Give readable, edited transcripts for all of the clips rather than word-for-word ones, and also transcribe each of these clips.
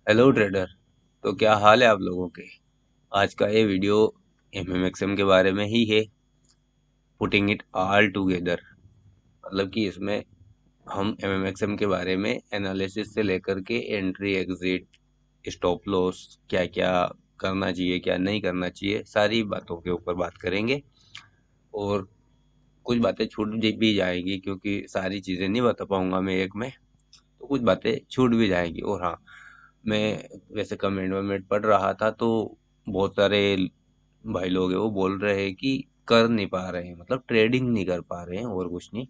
Hello trader. तो क्या हाल है आप लोगों के। आज का ये वीडियो एमएमएक्सएम के बारे में ही है। पुटिंग इट ऑल टुगेदर, मतलब कि इसमें हम एमएमएक्सएम के बारे में एनालिसिस से लेकर के एंट्री एग्जिट स्टॉप लॉस क्या क्या करना चाहिए क्या नहीं करना चाहिए सारी बातों के ऊपर बात करेंगे। और कुछ बातें छूट भी जाएंगी क्योंकि सारी चीज़ें नहीं बता पाऊंगा मैं एक में, तो कुछ बातें छूट भी जाएंगी। और हाँ, मैं वैसे कमेंट वमेंट पढ़ रहा था तो बहुत सारे भाई लोग हैं वो बोल रहे हैं कि कर नहीं पा रहे हैं, मतलब ट्रेडिंग नहीं कर पा रहे हैं और कुछ नहीं,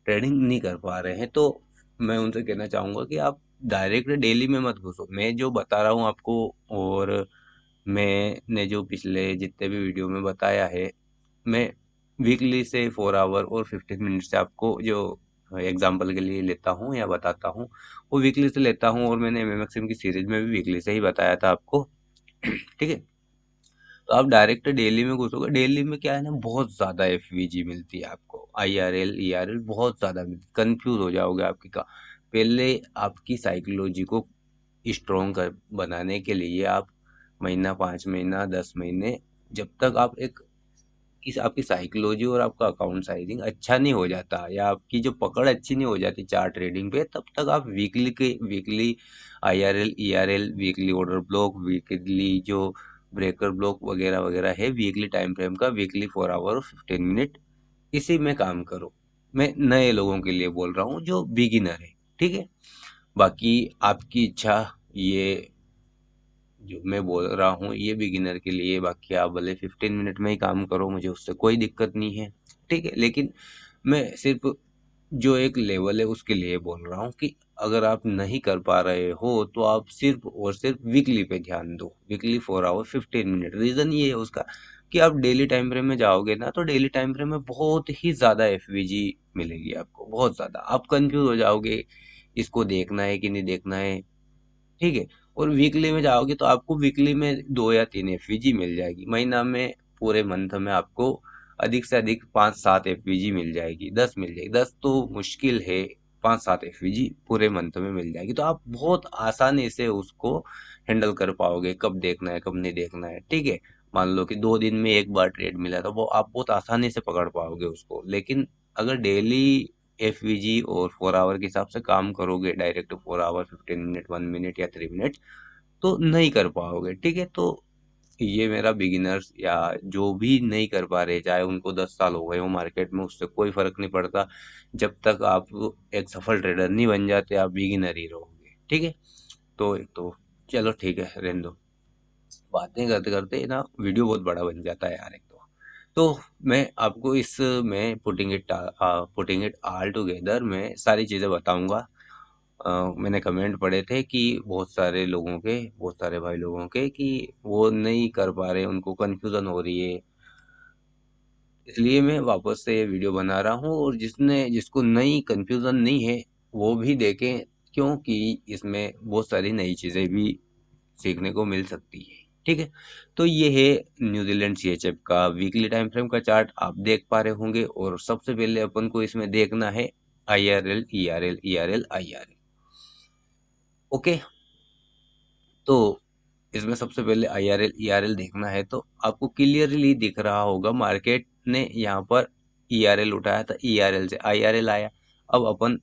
ट्रेडिंग नहीं कर पा रहे हैं। तो मैं उनसे कहना चाहूँगा कि आप डायरेक्ट डेली में मत घुसो। मैं जो बता रहा हूँ आपको, और मैंने जो पिछले जितने भी वीडियो में बताया है, मैं वीकली से 4 आवर और 15 मिनट से आपको जो एग्जाम्पल के लिए लेता हूँ या बताता हूँ वो वीकली से लेता हूँ। और मैंने एमएमएक्सएम की सीरीज में भी वीकली से ही बताया था आपको। ठीक है। तो आप डायरेक्ट डेली में घुसोगे, डेली में क्या है ना, बहुत ज्यादा एफवीजी मिलती है आपको, आईआरएल ईआरएल बहुत ज्यादा मिलती, कंफ्यूज हो जाओगे आपकी का। पहले आपकी साइकोलॉजी को स्ट्रॉन्ग कर बनाने के लिए आप महीना 5 महीना 10 महीने, जब तक आप एक इस आपकी साइकोलॉजी और आपका अकाउंट साइजिंग अच्छा नहीं हो जाता या आपकी जो पकड़ अच्छी नहीं हो जाती चार्ट ट्रेडिंग पे, तब तक आप weekly IRL ERL weekly order block weekly जो ब्रेकर ब्लॉक वगैरह वगैरह है वीकली टाइम फ्रेम का, वीकली 4 आवर और 15 मिनट, इसी में काम करो। मैं नए लोगों के लिए बोल रहा हूँ जो बिगिनर है। ठीक है। बाकी आपकी इच्छा, ये जो मैं बोल रहा हूँ ये बिगिनर के लिए, बाकी आप भले 15 मिनट में ही काम करो, मुझे उससे कोई दिक्कत नहीं है। ठीक है। लेकिन मैं सिर्फ जो एक लेवल है उसके लिए बोल रहा हूँ कि अगर आप नहीं कर पा रहे हो तो आप सिर्फ और सिर्फ वीकली पे ध्यान दो, वीकली 4 आवर 15 मिनट। रीजन ये है उसका कि आप डेली टाइम फ्रेम में जाओगे ना, तो डेली टाइम फ्रेम में बहुत ही ज्यादा एफवीजी मिलेगी आपको, बहुत ज्यादा। आप कंफ्यूज हो जाओगे इसको देखना है कि नहीं देखना है। ठीक है। और वीकली में जाओगे तो आपको वीकली में 2 या 3 एफवीजी मिल जाएगी, महीना में पूरे मंथ में आपको अधिक से अधिक 5-7 एफवीजी मिल जाएगी, 10 मिल जाएगी, 10 तो मुश्किल है, 5-7 एफवीजी पूरे मंथ में मिल जाएगी। तो आप बहुत आसानी से उसको हैंडल कर पाओगे, कब देखना है कब नहीं देखना है। ठीक है। मान लो कि 2 दिन में एक बार ट्रेड मिला तो वो आप बहुत आसानी से पकड़ पाओगे उसको। लेकिन अगर डेली एफवीजी और 4 आवर के हिसाब से काम करोगे, डायरेक्ट 4 आवर 15 मिनट 1 मिनट या 3 मिनट, तो नहीं कर पाओगे। ठीक है। तो ये मेरा बिगिनर्स या जो भी नहीं कर पा रहे, चाहे उनको 10 साल हो गए हो मार्केट में, उससे कोई फर्क नहीं पड़ता। जब तक आप एक सफल ट्रेडर नहीं बन जाते आप बिगिनर ही रहोगे। ठीक है। तो चलो ठीक है, रहने दो। बातें करते करते ना वीडियो बहुत बड़ा बन जाता है यार एक तो मैं आपको इस में पुटिंग इट ऑल टुगेदर में सारी चीज़ें बताऊंगा। मैंने कमेंट पढ़े थे कि बहुत सारे लोगों के, बहुत सारे भाई लोगों के, कि वो नहीं कर पा रहे, उनको कन्फ्यूज़न हो रही है, इसलिए मैं वापस से ये वीडियो बना रहा हूँ। और जिसको नई कन्फ्यूज़न नहीं है वो भी देखें, क्योंकि इसमें बहुत सारी नई चीज़ें भी सीखने को मिल सकती है। ठीक है। तो ये है न्यूजीलैंड सीएचएफ का वीकली टाइम फ्रेम का चार्ट, आप देख पा रहे होंगे। और सबसे पहले अपन को इसमें देखना है आईआरएल ईआरएल ईआरएल आईआरएल। ओके। तो इसमें सबसे पहले आईआरएल ईआरएल देखना है, तो आपको क्लियरली दिख रहा होगा मार्केट ने यहाँ पर ईआरएल उठाया था, ईआरएल से आईआरएल आया। अब अपन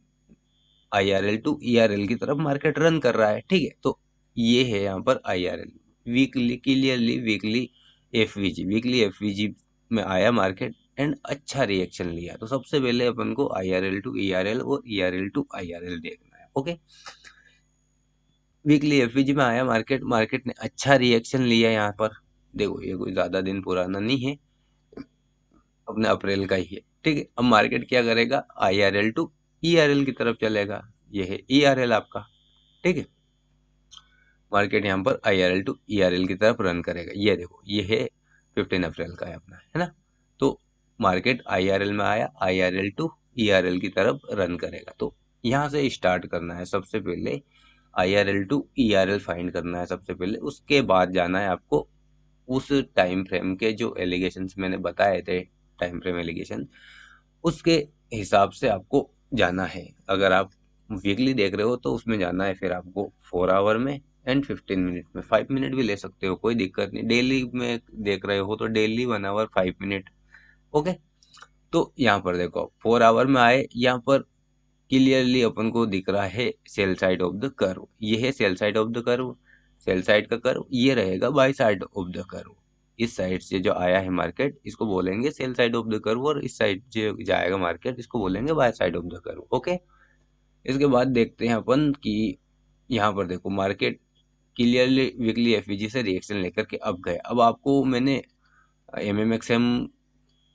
आईआरएल टू ईआरएल की तरफ मार्केट रन कर रहा है। ठीक है। तो ये है यहाँ पर IRL weekly, clearly weekly FVG में आया मार्केट एंड अच्छा रिएक्शन लिया। तो सबसे पहले अपन को आईआरएल टू ईआरएल और ईआरएल टू आईआरएल देखना है। ओके। वीकली एफवीजी में आया मार्केट, मार्केट ने अच्छा रिएक्शन लिया यहाँ पर। देखो ये कोई ज्यादा दिन पुराना नहीं है, अपने अप्रैल का ही है। ठीक है। अब मार्केट क्या करेगा, आईआरएल टू ईआरएल की तरफ चलेगा। ये है ईआरएल आपका। ठीक है। मार्केट यहाँ पर आईआरएल टू ईआरएल की तरफ रन करेगा। ये देखो ये है 15 अप्रैल का है अपना, है ना। तो मार्केट आईआरएल में आया, आईआरएल टू ईआरएल की तरफ रन करेगा। तो यहाँ से स्टार्ट करना है सबसे पहले, आईआरएल टू ईआरएल फाइंड करना है सबसे पहले। उसके बाद जाना है आपको उस टाइम फ्रेम के जो एलिगेशंस मैंने बताए थे, टाइम फ्रेम एलिगेशन, उसके हिसाब से आपको जाना है। अगर आप वीकली देख रहे हो तो उसमें जाना है फिर आपको 4 आवर में एंड 15 मिनट में। 5 मिनट भी ले सकते हो, कोई दिक्कत नहीं। डेली में देख रहे हो तो डेली 1 आवर 5 मिनट। ओके, तो यहाँ पर देखो 4 आवर में आए, यहाँ पर क्लियरली अपन को दिख रहा है sell side of the curve. ये है sell side of the curve, sell side का कर्व। ये रहेगा by side of the curve. इस साइड से जो आया है मार्केट, इसको बोलेंगे sell side of the curve, और इस साइड जो जाएगा मार्केट, इसको बोलेंगे by side of the curve. Okay, इसके बाद देखते हैं अपन कि यहाँ पर देखो मार्केट क्लियरली वीकली एफवीजी से रिएक्शन लेकर के अब गए। अब आपको मैंने एमएमएक्सएम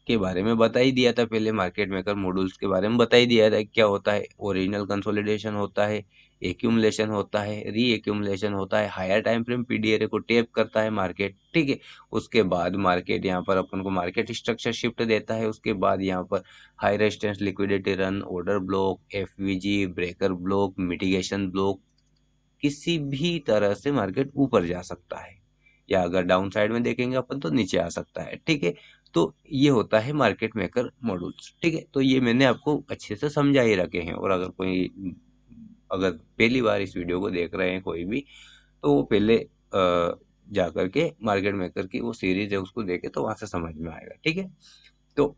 के बारे में बता ही दिया था, पहले मार्केट मेकर मॉड्यूल्स के बारे में बता ही दिया था क्या होता है। ओरिजिनल कंसोलिडेशन होता है, एक्यूमुलेशन होता है, री एक्यूमुलेशन होता है, हायर टाइम फ्रेम पीडीआरए को टेप करता है मार्केट, ठीक है। उसके बाद मार्केट यहाँ पर अपन को मार्केट स्ट्रक्चर शिफ्ट देता है। उसके बाद यहाँ पर high resistance liquidity run, order block, FVG, breaker block, mitigation block, किसी भी तरह से मार्केट ऊपर जा सकता है, या अगर डाउन साइड में देखेंगे अपन तो नीचे आ सकता है, ठीक है। तो ये होता है मार्केट मेकर मॉड्यूल्स, ठीक है। तो ये मैंने आपको अच्छे से समझा ही रखे हैं, और अगर कोई अगर पहली बार इस वीडियो को देख रहे हैं कोई भी, तो वो पहले जा करके मार्केट मेकर की वो सीरीज है उसको देखे, तो वहां से समझ में आएगा, ठीक है। तो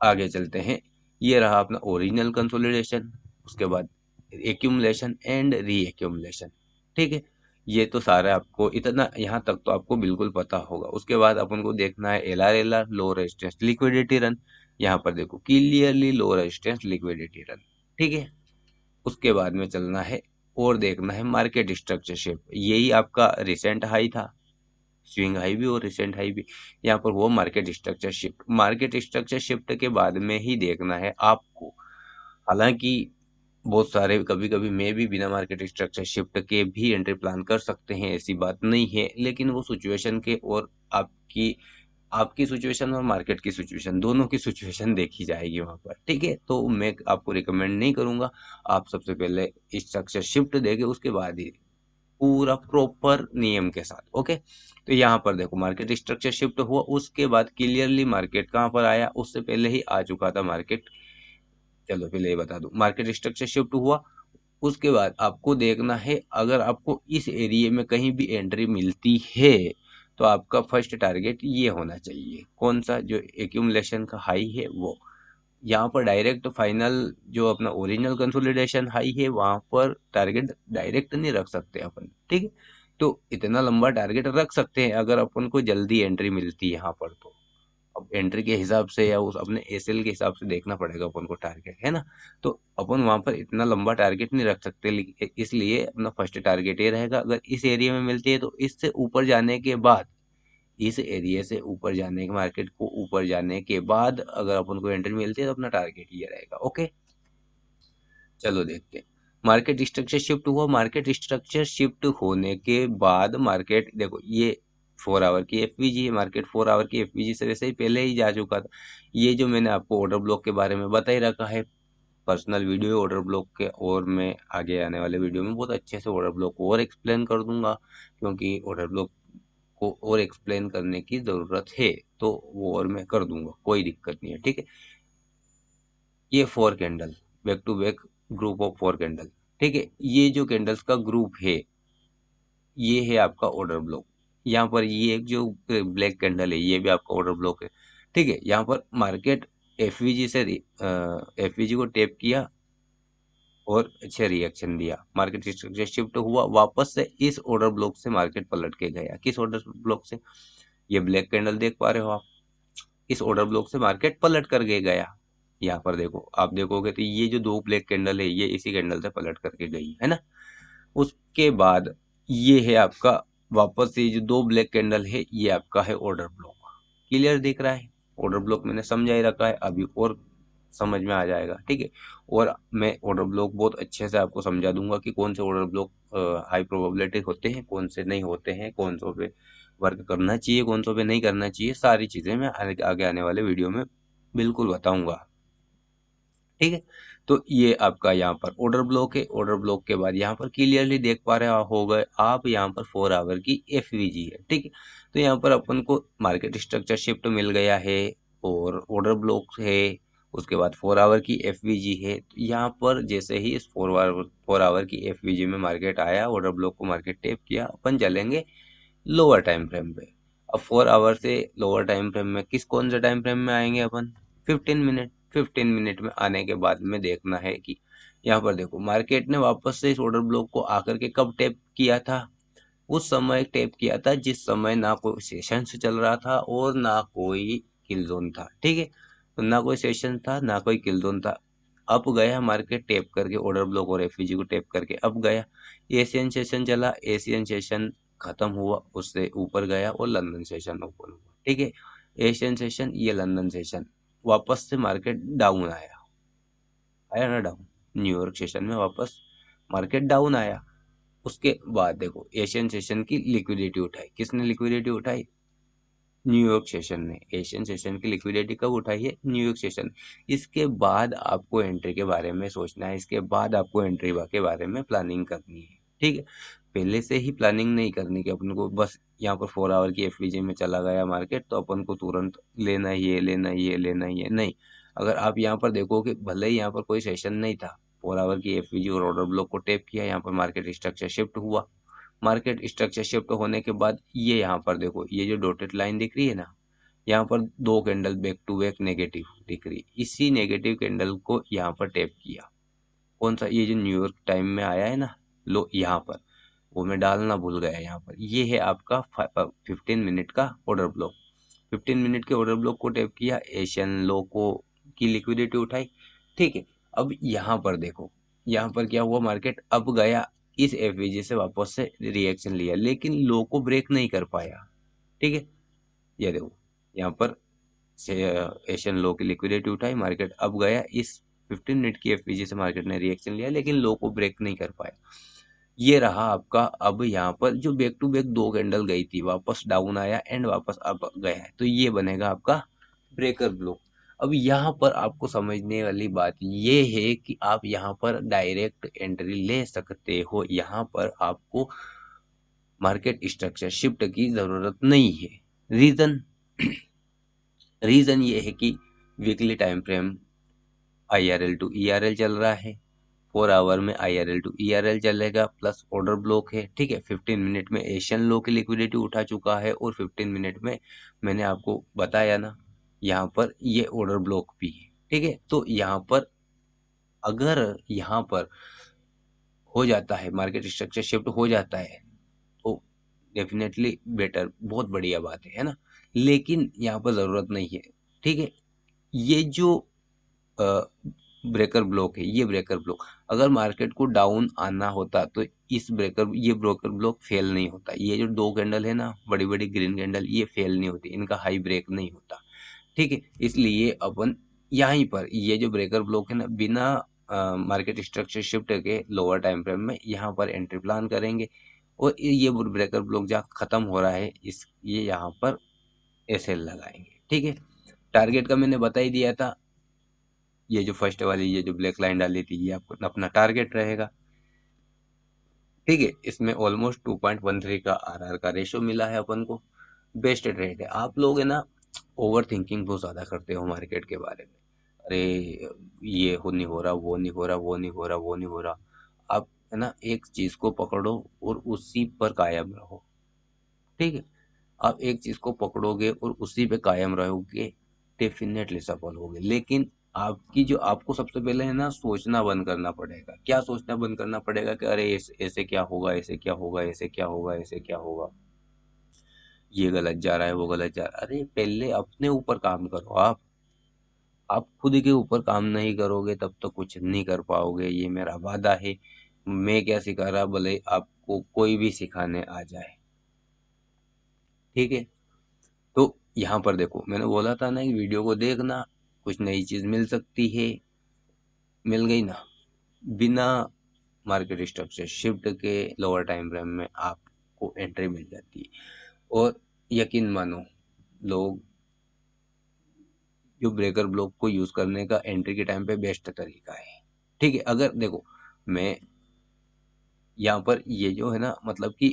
आगे चलते हैं। ये रहा अपना ओरिजिनल कंसोलिडेशन, उसके बाद एक्यूमुलेशन एंड री एक्यूमुलेशन, ठीक है। ये तो सारा आपको इतना यहाँ तक तो आपको बिल्कुल पता होगा। उसके बाद अपन को देखना है LR, low resistance liquidity run. यहाँ पर देखो clearly low resistance liquidity run, ठीक है। उसके बाद में चलना है और देखना है मार्केट स्ट्रक्चर शिफ्ट। यही आपका रिसेंट हाई था, स्विंग हाई भी और रिसेंट हाई भी। यहाँ पर वो market structure shift, market structure shift के बाद में ही देखना है आपको। हालांकि बहुत सारे कभी कभी मैं भी बिना मार्केट स्ट्रक्चर शिफ्ट के भी एंट्री प्लान कर सकते हैं, ऐसी बात नहीं है, लेकिन वो सिचुएशन के और आपकी आपकी सिचुएशन और मार्केट की सिचुएशन, दोनों की सिचुएशन देखी जाएगी वहां पर, ठीक है। तो मैं आपको रिकमेंड नहीं करूंगा। आप सबसे पहले स्ट्रक्चर शिफ्ट देंगे, उसके बाद ही पूरा प्रॉपर नियम के साथ। ओके, तो यहाँ पर देखो मार्केट स्ट्रक्चर शिफ्ट हुआ, उसके बाद क्लियरली मार्केट कहाँ पर आया, उससे पहले ही आ चुका था मार्केट। चलो पहले ये बता दूं, मार्केट स्ट्रक्चर शिफ्ट हुआ, उसके बाद आपको देखना है अगर आपको इस एरिया में कहीं भी एंट्री मिलती है तो आपका फर्स्ट टारगेट ये होना चाहिए। कौन सा? जो एक्यूमुलेशन का हाई है वो। यहाँ पर डायरेक्ट फाइनल जो अपना ओरिजिनल कंसोलिडेशन हाई है वहां पर टारगेट डायरेक्ट नहीं रख सकते अपन, ठीक है। तो इतना लंबा टारगेट रख सकते हैं अगर अपन को जल्दी एंट्री मिलती है यहाँ पर। तो अब एंट्री के हिसाब से या उस अपने एसएल के हिसाब से देखना पड़ेगा अपन को टारगेट, है ना। तो अपन वहां पर इतना लंबा टारगेट नहीं रख सकते, इसलिए अपना फर्स्ट टारगेट ये रहेगा। अगर इस एरिया में मिलती है तो इससे ऊपर जाने के बाद, इस एरिया से ऊपर जाने के, मार्केट को ऊपर जाने के बाद अगर अपन को एंट्री मिलती है तो अपना टारगेट ये रहेगा। ओके, चलो देखते हैं। मार्केट स्ट्रक्चर शिफ्ट हुआ, मार्केट स्ट्रक्चर शिफ्ट होने के बाद मार्केट देखो ये 4 आवर की एफवीजी है, मार्केट 4 आवर की एफवीजी से वैसे ही पहले ही जा चुका था। ये जो मैंने आपको ऑर्डर ब्लॉक के बारे में बता ही रखा है, पर्सनल वीडियो ऑर्डर ब्लॉक के, और मैं आगे आने वाले वीडियो में बहुत अच्छे से ऑर्डर ब्लॉक को और एक्सप्लेन कर दूंगा, क्योंकि ऑर्डर ब्लॉक को और एक्सप्लेन करने की जरूरत है, तो वो और मैं कर दूंगा, कोई दिक्कत नहीं है, ठीक है। ये 4 candle back to back group of 4 candle, ठीक है। ये जो कैंडल्स का ग्रुप है ये है आपका ऑर्डर ब्लॉक। यहाँ पर ये एक जो ब्लैक कैंडल है ये भी आपका ऑर्डर ब्लॉक है, ठीक है। यहाँ पर मार्केट एफवीजी से एफवीजी को टेप किया और अच्छे रिएक्शन दिया, मार्केट स्ट्रक्चर शिफ्ट हुआ, वापस से इस ऑर्डर ब्लॉक से मार्केट पलट के गया। किस ऑर्डर ब्लॉक से? ये ब्लैक कैंडल देख पा रहे हो आप, इस ऑर्डर ब्लॉक से मार्केट पलट करके गया। यहाँ पर देखो, आप देखोगे तो ये जो दो ब्लैक कैंडल है ये इसी कैंडल से पलट करके गई है ना। उसके बाद ये है आपका वापस से जो दो ब्लैक कैंडल है ये आपका है ऑर्डर ब्लॉक। क्लियर दिख रहा है? ऑर्डर ब्लॉक मैंने समझा ही रखा है, अभी और समझ में आ जाएगा, ठीक है। और मैं ऑर्डर ब्लॉक बहुत अच्छे से आपको समझा दूंगा कि कौन से ऑर्डर ब्लॉक हाई प्रोबेबिलिटी होते हैं, कौन से नहीं होते हैं, कौन सो पे वर्क करना चाहिए, कौन सो पे नहीं करना चाहिए। सारी चीजें मैं आगे आने वाले वीडियो में बिल्कुल बताऊंगा, ठीक है। तो ये आपका यहाँ पर ऑर्डर ब्लॉक है। ऑर्डर ब्लॉक के बाद यहाँ पर क्लियरली देख पा रहे हो गए आप, यहाँ पर 4 आवर की एफवीजी है, ठीक है। तो यहाँ पर अपन को मार्केट स्ट्रक्चर शिफ्ट मिल गया है और ऑर्डर ब्लॉक है, उसके बाद 4 आवर की एफवीजी है, तो यहाँ पर जैसे ही इस 4 आवर की एफवीजी में मार्केट आया, ऑर्डर ब्लॉक को मार्केट टेप किया, अपन चलेंगे लोअर टाइम फ्रेम पे। अब 4 आवर से लोअर टाइम फ्रेम में कौन से टाइम फ्रेम में आएंगे अपन? 15 मिनट। 15 मिनट में आने के बाद में देखना है कि यहाँ पर देखो मार्केट ने वापस से इस ऑर्डर ब्लॉक को आकर के कब टेप किया था? उस समय टेप किया था जिस समय ना कोई सेशन चल रहा था और ना कोई किल जोन था। ठीक है, तो ना कोई सेशन था ना कोई किल जोन था। अब गया मार्केट टेप करके ऑर्डर ब्लॉक और एफईजी को टेप करके, अब गया एशियन सेशन चला, एशियन सेशन खत्म हुआ, उससे ऊपर गया और लंदन सेशन ओपन हुआ। ठीक है, एशियन सेशन, ये लंदन सेशन, वापस से मार्केट डाउन आया, आया ना डाउन, न्यूयॉर्क सेशन में वापस मार्केट डाउन आया। उसके बाद देखो एशियन सेशन की लिक्विडिटी उठाई, किसने लिक्विडिटी उठाई? न्यूयॉर्क सेशन ने। एशियन सेशन की लिक्विडिटी कब उठाई है? New York session. इसके बाद आपको एंट्री के बारे में सोचना है, इसके बाद आपको एंट्री के बारे में प्लानिंग करनी है। ठीक है, पहले से ही प्लानिंग नहीं करनी कि अपन को बस यहाँ पर 4 आवर की एफवीजी में चला गया मार्केट तो अपन को तुरंत लेना ही है, लेना ही है, लेना ही है, नहीं। अगर आप यहाँ पर देखो कि भले ही यहाँ पर कोई सेशन नहीं था, 4 आवर की एफवीजी और ऑर्डर ब्लॉक को टेप किया, यहाँ पर मार्केट स्ट्रक्चर शिफ्ट हुआ। मार्केट स्ट्रक्चर शिफ्ट होने के बाद ये यहाँ पर देखो, ये जो डॉटेड लाइन दिख रही है ना, यहाँ पर 2 candle back to back negative दिख रही, इसी नेगेटिव कैंडल को यहाँ पर टैप किया। कौन सा? ये जो न्यूयॉर्क टाइम में आया है ना लो, यहाँ पर, वो मैं डालना भूल गया, यहाँ पर ये है आपका 15 मिनट का ऑर्डर ब्लॉक। 15 मिनट के ऑर्डर ब्लॉक को टैप किया, एशियन लो को की लिक्विडिटी उठाई। ठीक है, अब यहाँ पर देखो, यहाँ पर क्या हुआ, मार्केट अब गया, इस एफवीजी से वापस से रिएक्शन लिया, लेकिन लो को ब्रेक नहीं कर पाया। ठीक है, ये देखो यहाँ पर से एशियन लो की लिक्विडिटी उठाई, मार्केट अब गया, इस 15 मिनट की एफवीजी से मार्केट ने रिएक्शन लिया, लेकिन लो को ब्रेक नहीं कर पाया। ये रहा आपका, अब यहाँ पर जो बैक टू बैक 2 कैंडल गई थी, वापस डाउन आया एंड वापस अब गया है, तो ये बनेगा आपका ब्रेकर ब्लॉक। अब यहाँ पर आपको समझने वाली बात ये है कि आप यहाँ पर डायरेक्ट एंट्री ले सकते हो, यहाँ पर आपको मार्केट स्ट्रक्चर शिफ्ट की जरूरत नहीं है। रीजन रीजन ये है कि weekly time frame IRL to ERL चल रहा है, 4 आवर में IRL टू ERL चलेगा, प्लस ऑर्डर ब्लॉक है। ठीक है, 15 मिनट में एशियन लो की लिक्विडिटी उठा चुका है और 15 मिनट में मैंने आपको बताया ना, यहाँ पर ये ऑर्डर ब्लॉक भी है। ठीक है, तो यहाँ पर अगर यहाँ पर हो जाता है, मार्केट स्ट्रक्चर शिफ्ट हो जाता है, तो डेफिनेटली बेटर, बहुत बढ़िया बात है ना, लेकिन यहाँ पर जरूरत नहीं है। ठीक है, ये जो ब्रेकर ब्लॉक है, ये ब्रेकर ब्लॉक अगर मार्केट को डाउन आना होता तो ये ब्रेकर ब्लॉक फेल नहीं होता। ये जो 2 कैंडल है ना, बड़ी बड़ी ग्रीन कैंडल, ये फेल नहीं होती, इनका हाई ब्रेक नहीं होता। ठीक है, इसलिए अपन यहीं पर ये जो ब्रेकर ब्लॉक है ना, बिना मार्केट स्ट्रक्चर शिफ्ट के लोअर टाइम फ्रेम में यहाँ पर एंट्री प्लान करेंगे, और ये ब्रेकर ब्लॉक जहाँ खत्म हो रहा है, ये यहाँ पर एसएल लगाएंगे। ठीक है, टारगेट का मैंने बता ही दिया था, ये जो फर्स्ट वाली ये जो ब्लैक लाइन डाली थी, ये आपको अपना टारगेट रहेगा। ठीक है, इसमें ऑलमोस्ट 2.13 का आरआर का रेशो मिला है अपन को, बेस्ट ट्रेड है। आप लोग है ना ओवर थिंकिंग बहुत ज्यादा करते हो मार्केट के बारे में, अरे ये हो नहीं हो रहा, वो नहीं हो रहा, वो नहीं हो रहा, वो नहीं हो रहा। आप है ना एक चीज को पकड़ो और उसी पर कायम रहो। ठीक है, आप एक चीज को पकड़ोगे और उसी पे कायम रहोगे, डेफिनेटली सफल होगे। लेकिन आपकी जो, आपको सबसे पहले है ना सोचना बंद करना पड़ेगा। क्या सोचना बंद करना पड़ेगा? कि अरे ऐसे क्या होगा, ऐसे क्या होगा, ऐसे क्या होगा, ऐसे क्या होगा, ये गलत जा रहा है, वो गलत जा रहा है। अरे पहले अपने ऊपर काम करो। आप खुद के ऊपर काम नहीं करोगे तब तो कुछ नहीं कर पाओगे, ये मेरा वादा है। मैं क्या सिखा रहा, भले आपको कोई भी सिखाने आ जाए। ठीक है, तो यहाँ पर देखो, मैंने बोला था ना कि वीडियो को देखना, कुछ नई चीज मिल सकती है, मिल गई ना। बिना मार्केट स्ट्रक्चर शिफ्ट के लोअर टाइम फ्रेम में आपको एंट्री मिल जाती है। और यकीन मानो, लोग जो ब्रेकर ब्लॉक को यूज करने का एंट्री के टाइम पे बेस्ट तरीका है। ठीक है, अगर देखो मैं यहाँ पर ये जो है ना, मतलब कि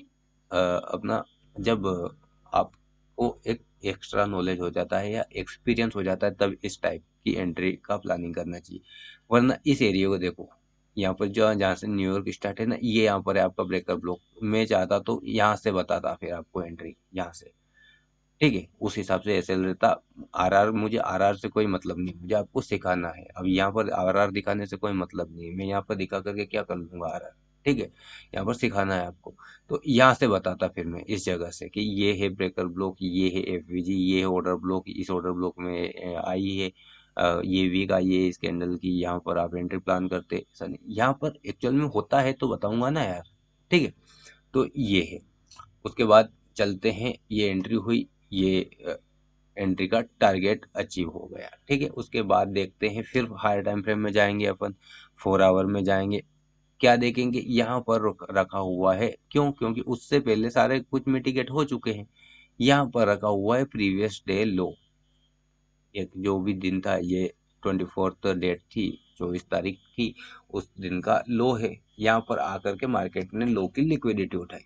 अपना, जब आपको एक एक्स्ट्रा नॉलेज हो जाता है या एक्सपीरियंस हो जाता है, तब इस टाइप की एंट्री का प्लानिंग करना चाहिए। वरना इस एरिया को देखो, यहाँ पर जो जहाँ से न्यूयॉर्क स्टार्ट है ना, ये यहाँ पर है आपका ब्रेकर ब्लॉक। मैं चाहता तो यहाँ से बताता फिर आपको एंट्री यहाँ से, ठीक है, उस हिसाब से एसएल रहता। आरआर, मुझे आरआर से कोई मतलब नहीं, मुझे आपको सिखाना है। अब यहाँ पर आरआर दिखाने से कोई मतलब नहीं है, मैं यहाँ पर दिखा करके क्या कर लूंगा आरआर, ठीक है, यहाँ पर सिखाना है आपको। तो यहाँ से बताता फिर मैं इस जगह से कि ये है ब्रेकर ब्लॉक, ये है एफवीजी, ये है ऑर्डर ब्लॉक, इस ऑर्डर ब्लॉक में आई है ये वीक आई है इस कैंडल की, यहाँ पर आप एंट्री प्लान करते सर, यहाँ पर एक्चुअल में होता है तो बताऊंगा ना यार, ठीक है। तो ये है, उसके बाद चलते हैं, ये एंट्री हुई, ये एंट्री का टारगेट अचीव हो गया, ठीक है। उसके बाद देखते हैं फिर हायर टाइम फ्रेम में जाएंगे अपन, 4 आवर में जाएंगे। क्या देखेंगे, यहाँ पर रखा हुआ है, क्यों, क्योंकि उससे पहले सारे कुछ मिटिगेट हो चुके हैं। यहाँ पर रखा हुआ है प्रीवियस डे लो, एक जो भी दिन था, ये 24th डेट थी, 24 तारीख थी, उस दिन का लो है। यहाँ पर आकर के मार्केट ने लो की लिक्विडिटी उठाई,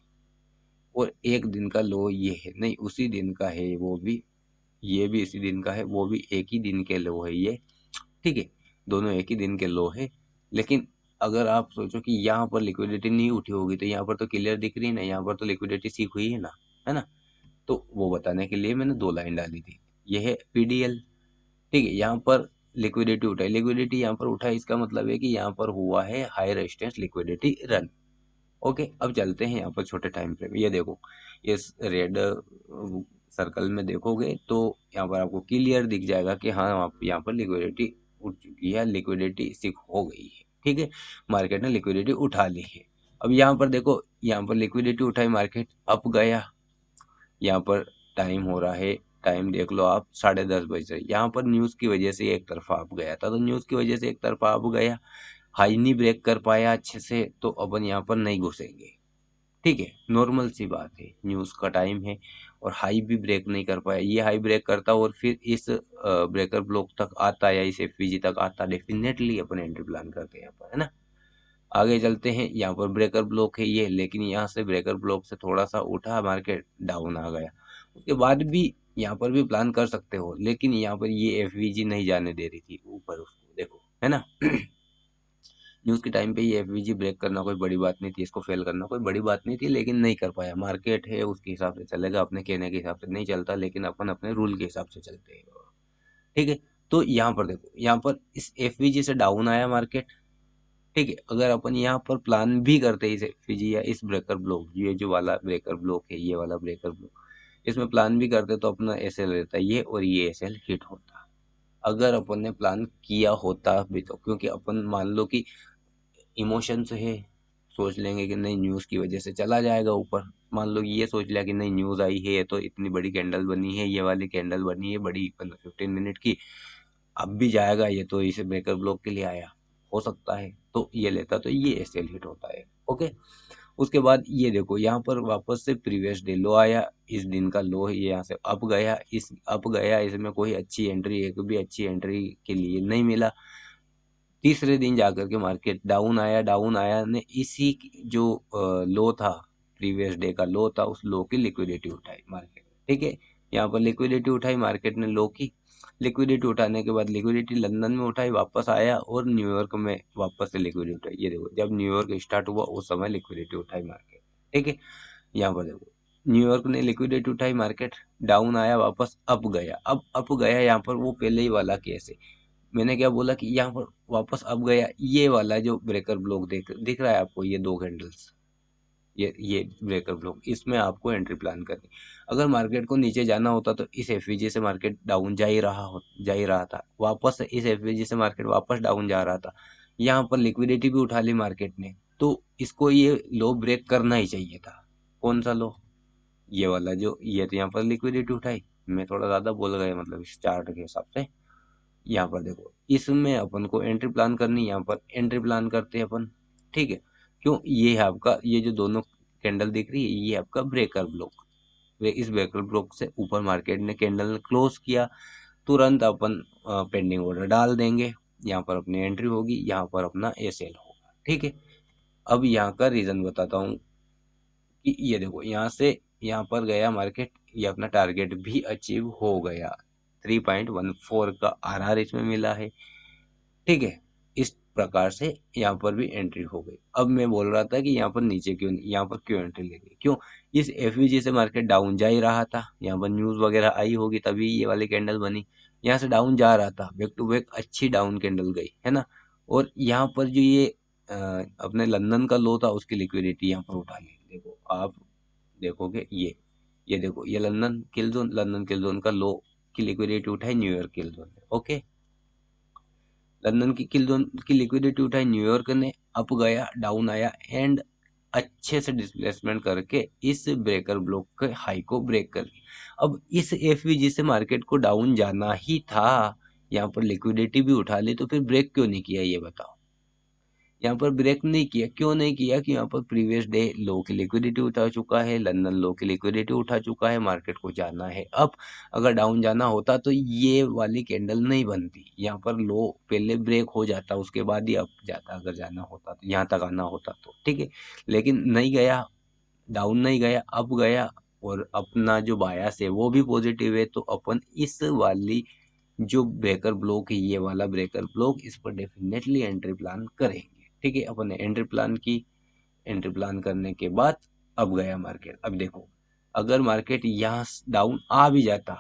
और एक दिन का लो ये है, नहीं उसी दिन का है वो भी, ये भी इसी दिन का है, वो भी एक ही दिन के लो है ये, ठीक है, दोनों एक ही दिन के लो है। लेकिन अगर आप सोचो कि यहाँ पर लिक्विडिटी नहीं उठी होगी, तो यहाँ पर तो क्लियर दिख रही है ना, यहाँ पर तो लिक्विडिटी सीख हुई है ना, है ना। तो वो बताने के लिए मैंने 2 लाइन डाली थी। ये है पीडीएल, ठीक है, यहाँ पर लिक्विडिटी उठाई, लिक्विडिटी यहाँ पर उठाई, इसका मतलब है कि यहाँ पर हुआ है high resistance liquidity run. Okay, अब चलते हैं यहाँ पर छोटे टाइम फ्रेम। ये देखो, इस रेड सर्कल में देखोगे तो यहाँ पर आपको क्लियर दिख जाएगा कि हाँ, आप यहाँ पर लिक्विडिटी उठ चुकी है, लिक्विडिटी सिक हो गई है, ठीक है, मार्केट ने लिक्विडिटी उठा ली है। अब यहाँ पर देखो, यहाँ पर लिक्विडिटी उठाई, मार्केट अप गया, यहाँ पर टाइम हो रहा है, टाइम देख लो आप, 10:30 बज रहे। यहाँ पर न्यूज की वजह से एक तरफा अप गया था, तो न्यूज की वजह से एक तरफा अप गया, हाई नहीं ब्रेक कर पाया अच्छे से, तो अपन यहाँ पर नहीं घुसेंगे, ठीक है, नॉर्मल सी बात है, न्यूज का टाइम है, और हाई भी ब्रेक नहीं कर पाया। ये हाई ब्रेक करता और फिर इस ब्रेकर ब्लॉक तक आता या इस एफवीजी तक आता, डेफिनेटली अपन एंट्री प्लान करते हैं यहाँ पर, है ना। आगे चलते हैं, यहाँ पर ब्रेकर ब्लॉक है ये, लेकिन यहाँ से ब्रेकर ब्लॉक से थोड़ा सा उठा, मार्केट डाउन आ गया, उसके बाद भी यहाँ पर भी प्लान कर सकते हो, लेकिन यहाँ पर ये एफवीजी नहीं जाने दे रही थी ऊपर, उसको देखो, है ना। न्यूज के टाइम पे ये एफवीजी ब्रेक करना कोई बड़ी बात नहीं थी, इसको फेल करना कोई बड़ी बात नहीं थी, लेकिन नहीं कर पाया। मार्केट है उसके हिसाब से चलेगा, अपने कहने के हिसाब से नहीं चलता, लेकिन अपन अपने रूल के हिसाब से चलते हैं, ठीक है। तो यहाँ पर देखो, यहाँ पर इस एफवीजी से डाउन आया मार्केट, ठीक है। अगर अपन यहाँ पर प्लान भी करते हैं इस एफवीजी या इस ब्रेकर ब्लॉक, ये जो वाला ब्रेकर ब्लॉक है, ये वाला ब्रेकर ब्लॉक, इसमें प्लान भी करते तो अपना एसएल रहता ये, और ये एसएल हिट होता, अगर अपन ने प्लान किया होता भी तो। क्योंकि अपन मान लो कि इमोशन से है, सोच लेंगे कि नहीं न्यूज़ की वजह से चला जाएगा ऊपर, मान लो ये सोच लिया कि नहीं न्यूज़ आई है तो इतनी बड़ी कैंडल बनी है, ये वाली कैंडल बनी है बड़ी 15-15 मिनट की, अब भी जाएगा ये, तो इसे ब्रेकर ब्लॉक के लिए आया, हो सकता है, तो ये लेता, तो ये एसएल हिट होता है, ओके। उसके बाद ये देखो, यहाँ पर वापस से प्रीवियस डे लो आया, इस दिन का लो है, ये यहाँ से अप गया, इस अप गया, इसमें कोई अच्छी एंट्री, एक भी अच्छी एंट्री के लिए नहीं मिला। तीसरे दिन जाकर के मार्केट डाउन आया, डाउन आया ने इसी जो लो था, प्रीवियस डे का लो था, उस लो की लिक्विडिटी उठाई मार्केट, ठीक है। यहाँ पर लिक्विडिटी उठाई मार्केट ने लो की, लिक्विडिटी उठाने के बाद लिक्विडिटी लंदन में उठाई, वापस आया और न्यूयॉर्क में वापस से लिक्विडिटी उठाई। ये देखो, जब न्यूयॉर्क स्टार्ट हुआ उस समय लिक्विडिटी उठाई मार्केट, ठीक है। यहाँ पर देखो, न्यूयॉर्क ने लिक्विडिटी उठाई, मार्केट डाउन आया, वापस अप गया, अब अप गया, यहाँ पर वो पहले ही वाला केस है, मैंने क्या बोला कि यहाँ पर वापस अब गया, ये वाला जो ब्रेकर ब्लॉक दिख रहा है आपको, ये 2 कैंडल्स, ये ब्रेकर ब्लॉक, इसमें आपको एंट्री प्लान करनी। अगर मार्केट को नीचे जाना होता तो इस एफवीजी से मार्केट डाउन जा ही रहा था, वापस इस एफवीजी से मार्केट वापस डाउन जा रहा था, यहाँ पर लिक्विडिटी भी उठा ली मार्केट ने, तो इसको ये लो ब्रेक करना ही चाहिए था। कौन सा लो, ये वाला, जो ये तो यहाँ पर लिक्विडिटी उठाई, मैं थोड़ा ज्यादा बोल गया मतलब इस चार्ट के हिसाब से। यहाँ पर देखो, इसमें अपन को एंट्री प्लान करनी, यहाँ पर एंट्री प्लान करते हैं अपन, ठीक है। क्यों, ये है आपका, ये जो दोनों कैंडल दिख रही है, ये आपका ब्रेकर ब्लॉक, इस ब्रेकर ब्लॉक से ऊपर मार्केट ने कैंडल क्लोज किया, तुरंत अपन पेंडिंग ऑर्डर डाल देंगे, यहाँ पर अपनी एंट्री होगी, यहाँ पर अपना एसेल होगा, ठीक है। अब यहाँ का रीजन बताता हूँ कि ये देखो, यहाँ से यहाँ पर गया मार्केट, ये अपना टारगेट भी अचीव हो गया, 3.14 का आरआर इसमें मिला है। ठीक है, इस प्रकार से यहाँ पर भी एंट्री हो गई। अब मैं बोल रहा था कि यहाँ पर नीचे क्यों नहीं, यहाँ पर क्यों एंट्री ले गई, क्यों, इस एफवीजी से मार्केट डाउन जा ही रहा था, यहाँ पर न्यूज वगैरह आई होगी तभी ये वाली कैंडल बनी। यहाँ से डाउन जा रहा था, बैक टू बैक अच्छी डाउन कैंडल गई है ना। और यहाँ पर जो ये अपने लंदन का लो था उसकी लिक्विडिटी यहाँ पर उठा ली। देखो आप देखोगे ये देखो, ये लंदन किल जोन का लो की लिक्विडिटी उठाई न्यूयॉर्क किल जोन में। ओके, लंदन की किल जोन की लिक्विडिटी उठाई न्यूयॉर्क ने, अप गया, डाउन आया, एंड अच्छे से डिस्प्लेसमेंट करके इस ब्रेकर ब्लॉक के हाई को ब्रेक कर लिया। अब इस एफवीजी से मार्केट को डाउन जाना ही था, यहाँ पर लिक्विडिटी भी उठा ली, तो फिर ब्रेक क्यों नहीं किया ये बताओ। यहाँ पर ब्रेक नहीं किया, क्यों नहीं किया कि यहाँ पर प्रीवियस डे लो की लिक्विडिटी उठा चुका है, लंदन लो की लिक्विडिटी उठा चुका है, मार्केट को जाना है अब। अगर डाउन जाना होता तो ये वाली कैंडल नहीं बनती, यहाँ पर लो पहले ब्रेक हो जाता, उसके बाद ही अप जाता, अगर जाना होता तो यहाँ तक आना होता तो। ठीक है, लेकिन नहीं गया, डाउन नहीं गया, अप गया, और अपना जो बायस है वो भी पॉजिटिव है, तो अपन इस वाली जो ब्रेकर ब्लॉक है, ये वाला ब्रेकर ब्लॉक, इस पर डेफिनेटली एंट्री प्लान करेंगे। ठीक है, अपन ने एंट्री प्लान की, एंट्री प्लान करने के बाद अब गया मार्केट। अब देखो, अगर मार्केट यहाँ डाउन आ भी जाता,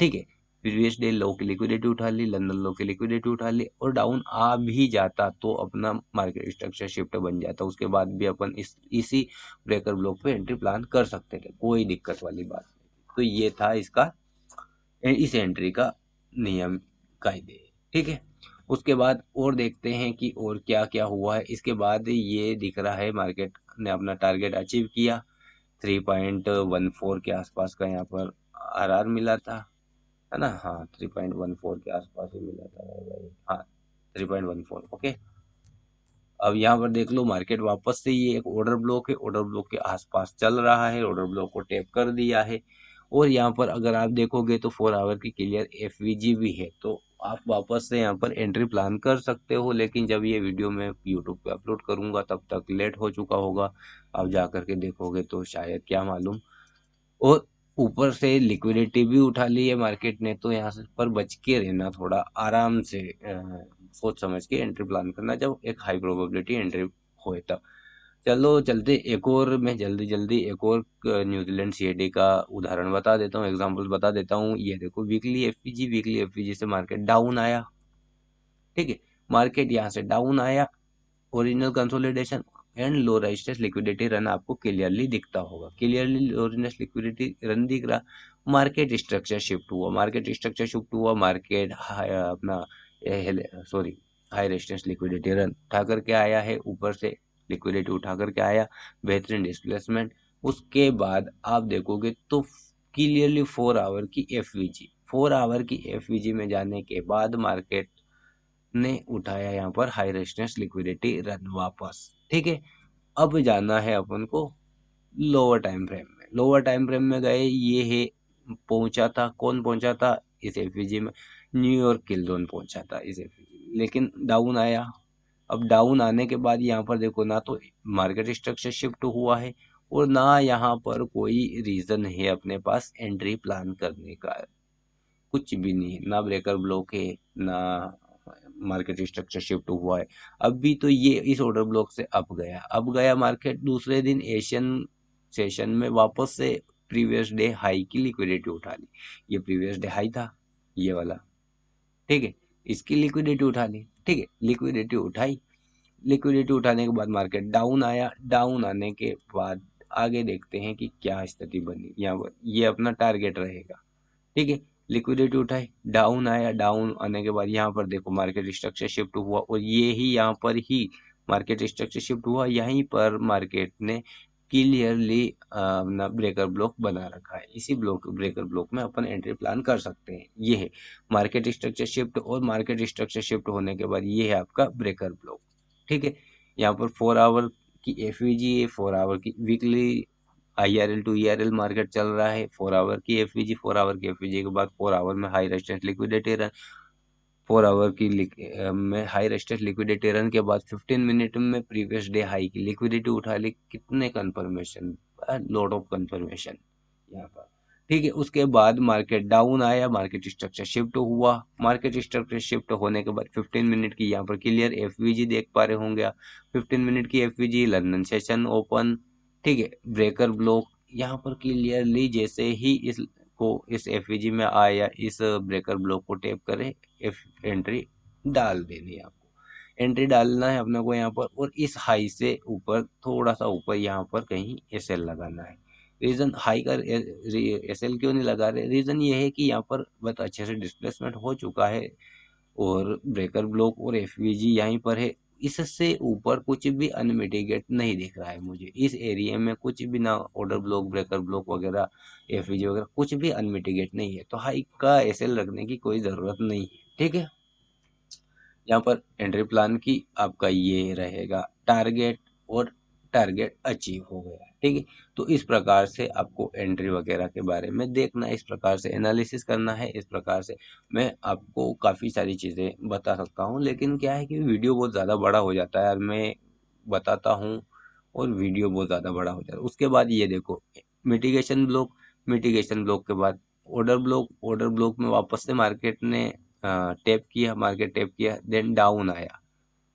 ठीक है, प्रीवियस डे लो की लिक्विडिटी उठा ली, लंदन लो की लिक्विडिटी उठा ली, और डाउन आ भी जाता तो अपना मार्केट स्ट्रक्चर शिफ्ट बन जाता, उसके बाद भी अपन इसी ब्रेकर ब्लॉक पे एंट्री प्लान कर सकते थे, कोई दिक्कत वाली बात नहीं। तो ये था इसका, इस एंट्री का नियम कायदे। ठीक है, उसके बाद और देखते हैं कि और क्या क्या हुआ है। इसके बाद ये दिख रहा है मार्केट ने अपना टारगेट अचीव किया, 3.14 के आसपास का यहाँ पर आरआर मिला था, है ना। हाँ, 3.14 के आसपास ही मिला था भाई, हाँ 3.14। ओके, अब यहाँ पर देख लो, मार्केट वापस से ये एक ऑर्डर ब्लॉक है, ऑर्डर ब्लॉक के आसपास चल रहा है, ऑर्डर ब्लॉक को टैप कर दिया है। और यहाँ पर अगर आप देखोगे तो 4 आवर की क्लियर एफवीजी भी है, तो आप वापस से यहाँ पर एंट्री प्लान कर सकते हो। लेकिन जब ये वीडियो मैं यूट्यूब पे अपलोड करूंगा तब तक लेट हो चुका होगा, आप जा करके देखोगे तो शायद, क्या मालूम। और ऊपर से लिक्विडिटी भी उठा ली है मार्केट ने, तो यहाँ से पर बच के रहना, थोड़ा आराम से सोच समझ के एंट्री प्लान करना जब एक हाई प्रोबेबिलिटी एंट्री होए तब। चलो चलते, एक और मैं जल्दी जल्दी एक और न्यूजीलैंड सीएडी का उदाहरण बता देता हूँ, एग्जांपल बता देता हूँ। ये देखो, वीकली एफपीजी से मार्केट डाउन आया। ठीक है, मार्केट यहाँ से डाउन आया, original consolidation and low resistance liquidity run आपको क्लियरली दिखता होगा, क्लियरली ओरिजिनल लिक्विडिटी रन दिख रहा। मार्केट स्ट्रक्चर शिफ्ट हुआ, मार्केट अपना sorry high resistance liquidity run उठा करके आया है, ऊपर से लिक्विडिटी उठा करके आया, बेहतरीन डिस्प्लेसमेंट। उसके बाद आप देखोगे तो क्लियरली 4 आवर की एफवीजी, 4 आवर की एफवीजी में जाने के बाद मार्केट ने उठाया यहाँ पर हाई रेजिस्टेंस लिक्विडिटी रन वापस। ठीक है, अब जाना है अपन को लोअर टाइम फ्रेम में, लोअर टाइम फ्रेम में गए, ये है पहुंचा था, कौन पहुंचा था इस एफवीजी में, न्यूयॉर्क किल जोन पहुंचा था इस एफवीजी में, लेकिन डाउन आया। अब डाउन आने के बाद यहाँ पर देखो, ना तो मार्केट स्ट्रक्चर शिफ्ट हुआ है, और ना यहाँ पर कोई रीजन है अपने पास एंट्री प्लान करने का, कुछ भी नहीं है, ना ब्रेकर ब्लॉक है, ना मार्केट स्ट्रक्चर शिफ्ट हुआ है। अब भी तो ये इस ऑर्डर ब्लॉक से अब गया मार्केट, दूसरे दिन एशियन सेशन में वापस से प्रीवियस डे हाई की लिक्विडिटी उठा ली, ये प्रीवियस डे हाई था ये वाला। ठीक है, इसकी लिक्विडिटी उठा ली। ठीक है, लिक्विडिटी उठाई, लिक्विडिटी उठाने के बाद मार्केट डाउन आया, डाउन आने के बाद आगे देखते हैं कि क्या स्थिति बनी। यहाँ पर ये अपना टारगेट रहेगा। ठीक है, लिक्विडिटी उठाई, डाउन आया, डाउन आने के बाद यहाँ पर देखो मार्केट स्ट्रक्चर शिफ्ट हुआ, और ये ही यहाँ पर ही मार्केट स्ट्रक्चर शिफ्ट हुआ, यहीं पर मार्केट ने क्लियरली अपना ब्रेकर ब्लॉक बना रखा है। इसी ब्रेकर ब्लॉक में अपन एंट्री प्लान कर सकते हैं। ये है मार्केट स्ट्रक्चर शिफ्ट, और मार्केट स्ट्रक्चर शिफ्ट होने के बाद ये है आपका ब्रेकर ब्लॉक। ठीक है, यहाँ पर 4 आवर की एफवीजी है, 4 आवर की weekly IRL to ERL market चल रहा है, 4 आवर की एफवीजी, 4 आवर की एफवीजी के बाद 4 आवर में high resistance liquidity run, 4 hour की में हाई रेजिस्टेंस लिक्विडिटी रन के बाद 15 मिनट में प्रीवियस डे हाई की लिक्विडिटी उठा ली। कितने कंफर्मेशन, लॉट ऑफ कंफर्मेशन यहाँ पर। ठीक है। उसके बाद मार्केट डाउन आया, मार्केट स्ट्रक्चर शिफ्ट हुआ। मार्केट स्ट्रक्चर शिफ्ट होने के बाद 15 मिनट की यहाँ पर क्लियर एफवीजी देख पा रहे होंगे आप। 15 मिनट की एफवीजी, लंदन सेशन ओपन, ठीक है, ब्रेकर ब्लॉक यहाँ पर क्लियरली जैसे ही इस एफवीजी में आया, इस ब्रेकर ब्लॉक को टैप करे, एंट्री डाल देनी है आपको। एंट्री डालना है अपने को यहाँ पर, और इस हाई से ऊपर थोड़ा सा ऊपर यहाँ पर कहीं एसएल लगाना है। रीजन हाई का एसएल क्यों नहीं लगा रहे, रीजन ये है कि यहाँ पर बहुत अच्छे से डिस्प्लेसमेंट हो चुका है और ब्रेकर ब्लॉक और एफवीजी यहीं पर है। इससे ऊपर कुछ भी अनमिटिगेट नहीं दिख रहा है मुझे इस एरिया में, कुछ भी ना ऑर्डर ब्लॉक, ब्रेकर ब्लॉक वगैरह, एफवीजी वगैरह कुछ भी अनमिटिगेट नहीं है। तो हाई का एसएल रखने की कोई ज़रूरत नहीं है। ठीक है, यहाँ पर एंट्री प्लान की आपका ये रहेगा टारगेट, और टारगेट अचीव हो गया। ठीक है, तो इस प्रकार से आपको एंट्री वगैरह के बारे में देखना है, इस प्रकार से एनालिसिस करना है, इस प्रकार से मैं आपको काफ़ी सारी चीज़ें बता सकता हूँ। लेकिन क्या है कि वीडियो बहुत ज़्यादा बड़ा हो जाता है, और मैं बताता हूँ और वीडियो बहुत ज़्यादा बड़ा हो जाता है। उसके बाद ये देखो मिटिगेशन ब्लॉक, मिटिगेशन ब्लॉक के बाद ऑर्डर ब्लॉक, ऑर्डर ब्लॉक में वापस से मार्केट ने टैप किया, मार्केट टैप किया, देन डाउन आया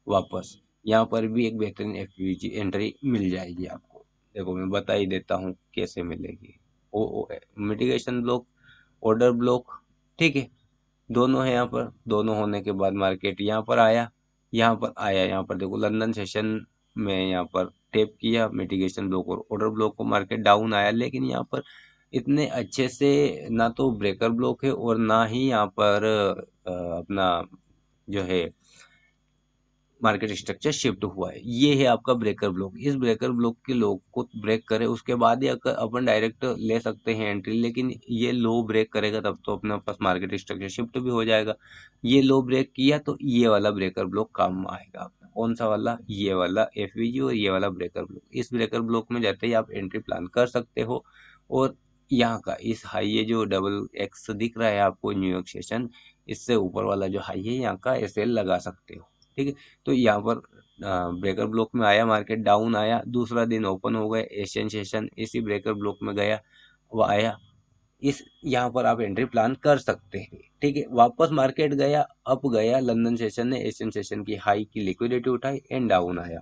वापस। यहाँ पर भी एक बेहतरीन एफवीजी एंट्री मिल जाएगी आपको। देखो मैं बता ही देता हूँ कैसे मिलेगी। ओ मिटिगेशन ब्लॉक, ऑर्डर ब्लॉक, ठीक है, दोनों है यहाँ पर। दोनों होने के बाद मार्केट यहाँ पर आया, यहाँ पर आया, यहाँ पर देखो लंदन सेशन में यहाँ पर टैप किया मिटिगेशन ब्लॉक और ऑर्डर ब्लॉक को, मार्केट डाउन आया। लेकिन यहाँ पर इतने अच्छे से ना तो ब्रेकर ब्लॉक है और ना ही यहाँ पर अपना जो है मार्केट स्ट्रक्चर शिफ्ट हुआ है। ये है आपका ब्रेकर ब्लॉक। इस ब्रेकर ब्लॉक के लो को ब्रेक करे उसके बाद ही अपन डायरेक्ट ले सकते हैं एंट्री। लेकिन ये लो ब्रेक करेगा तब तो अपने पास मार्केट स्ट्रक्चर शिफ्ट भी हो जाएगा। ये लो ब्रेक किया तो ये वाला ब्रेकर ब्लॉक काम आएगा अपना। कौन सा वाला, ये वाला एफवीजी और ये वाला ब्रेकर ब्लॉक। इस ब्रेकर ब्लॉक में जाते ही आप एंट्री प्लान कर सकते हो। और यहाँ का इस हाई, ये जो डबल एक्स दिख रहा है आपको न्यूयॉर्क सेशन, इससे ऊपर वाला जो हाई है यहाँ का एसएल लगा सकते हो। ठीक है, तो यहाँ पर ब्रेकर ब्लॉक में आया, मार्केट डाउन आया, दूसरा दिन ओपन हो गए, एशियन सेशन इसी ब्रेकर ब्लॉक में गया, वो आया, इस यहाँ पर आप एंट्री प्लान कर सकते हैं। ठीक है, वापस मार्केट गया, अप गया, लंदन सेशन ने एशियन सेशन की हाई की लिक्विडिटी उठाई एंड डाउन आया।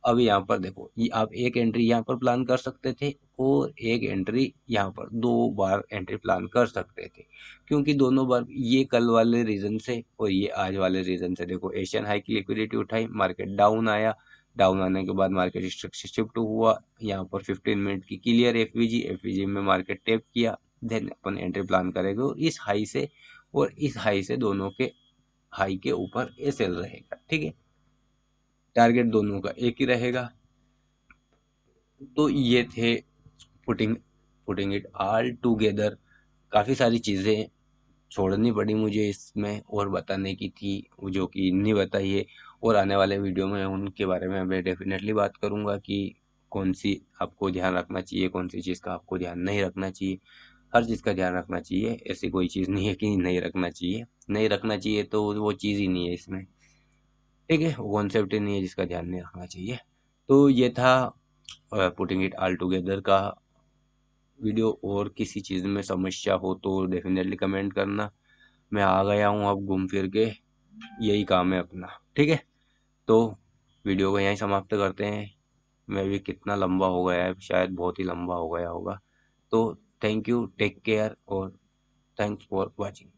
अब यहाँ पर देखो, ये आप एक एंट्री यहाँ पर प्लान कर सकते थे और एक एंट्री यहाँ पर, दो बार एंट्री प्लान कर सकते थे, क्योंकि दोनों बार ये कल वाले रीजन से और ये आज वाले रीजन से देखो एशियन हाई की लिक्विडिटी उठाई, मार्केट डाउन आया, डाउन आने के बाद मार्केट स्ट्रक्चर शिफ्ट हुआ, यहाँ पर 15 मिनट की क्लियर एफवीजी, एफवीजी में मार्केट टैप किया, देन अपन एंट्री प्लान करेंगे और इस हाई से और इस हाई से दोनों के हाई के ऊपर एसएल रहेगा। ठीक है, टारगेट दोनों का एक ही रहेगा। तो ये थे putting putting it all together. काफ़ी सारी चीज़ें छोड़नी पड़ी मुझे इसमें और बताने की थी जो कि नहीं बताई है, और आने वाले वीडियो में उनके बारे में मैं डेफिनेटली बात करूंगा कि कौन सी आपको ध्यान रखना चाहिए, कौन सी चीज़ का आपको ध्यान नहीं रखना चाहिए। हर चीज़ का ध्यान रखना चाहिए, ऐसी कोई चीज़ नहीं है कि नहीं रखना चाहिए। नहीं रखना चाहिए तो वो चीज़ ही नहीं है इसमें। ठीक है, वो कॉन्सेप्ट ही नहीं है जिसका ध्यान नहीं रखना चाहिए। तो ये था पुटिंग इट ऑल टुगेदर का वीडियो। और किसी चीज़ में समस्या हो तो डेफिनेटली कमेंट करना। मैं आ गया हूँ अब घूम फिर के, यही काम है अपना। ठीक है, तो वीडियो को यहीं समाप्त करते हैं। मैं भी कितना लंबा हो गया है, शायद बहुत ही लंबा हो गया होगा। तो थैंक यू, टेक केयर और थैंक्स फॉर वॉचिंग।